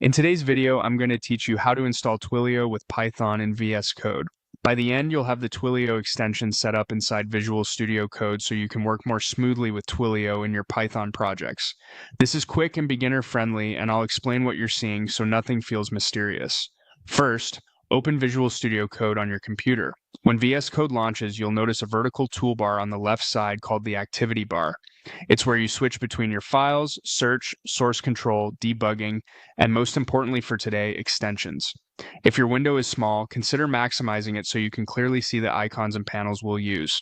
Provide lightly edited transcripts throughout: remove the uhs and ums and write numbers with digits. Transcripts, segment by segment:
In today's video, I'm going to teach you how to install Twilio with Python and VS Code. By the end, you'll have the Twilio extension set up inside Visual Studio Code so you can work more smoothly with Twilio in your Python projects. This is quick and beginner-friendly, and I'll explain what you're seeing so nothing feels mysterious. First, open Visual Studio Code on your computer. When VS Code launches, you'll notice a vertical toolbar on the left side called the Activity Bar. It's where you switch between your files, search, source control, debugging, and most importantly for today, extensions. If your window is small, consider maximizing it so you can clearly see the icons and panels we'll use.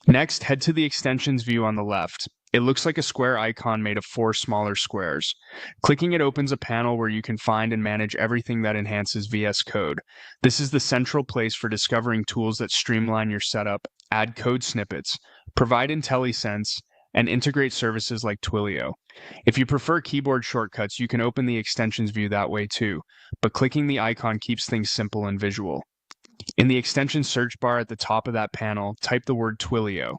Next, head to the extensions view on the left. It looks like a square icon made of 4 smaller squares. Clicking it opens a panel where you can find and manage everything that enhances VS Code. This is the central place for discovering tools that streamline your setup, add code snippets, provide IntelliSense, and integrate services like Twilio. If you prefer keyboard shortcuts, you can open the extensions view that way too, but clicking the icon keeps things simple and visual. In the extension search bar at the top of that panel, type the word Twilio.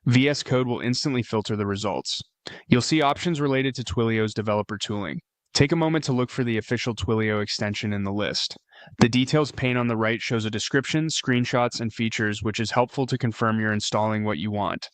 VS Code will instantly filter the results. You'll see options related to Twilio's developer tooling. Take a moment to look for the official Twilio extension in the list. The details pane on the right shows a description, screenshots, and features, which is helpful to confirm you're installing what you want.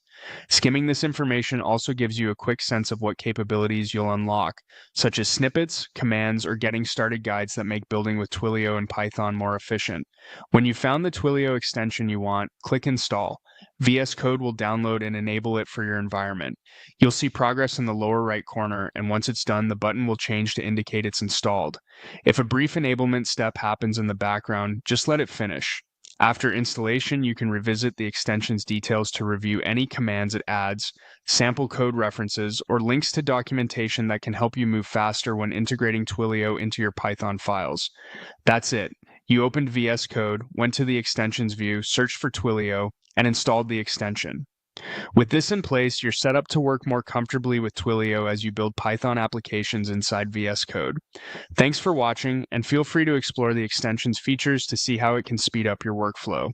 Skimming this information also gives you a quick sense of what capabilities you'll unlock, such as snippets, commands, or getting started guides that make building with Twilio and Python more efficient. When you've found the Twilio extension you want, click Install. VS Code will download and enable it for your environment. You'll see progress in the lower right corner, and once it's done, the button will change to indicate it's installed. If a brief enablement step happens in the background, just let it finish. After installation, you can revisit the extension's details to review any commands it adds, sample code references, or links to documentation that can help you move faster when integrating Twilio into your Python files. That's it. You opened VS Code, went to the extensions view, searched for Twilio, and installed the extension. With this in place, you're set up to work more comfortably with Twilio as you build Python applications inside VS Code. Thanks for watching, and feel free to explore the extension's features to see how it can speed up your workflow.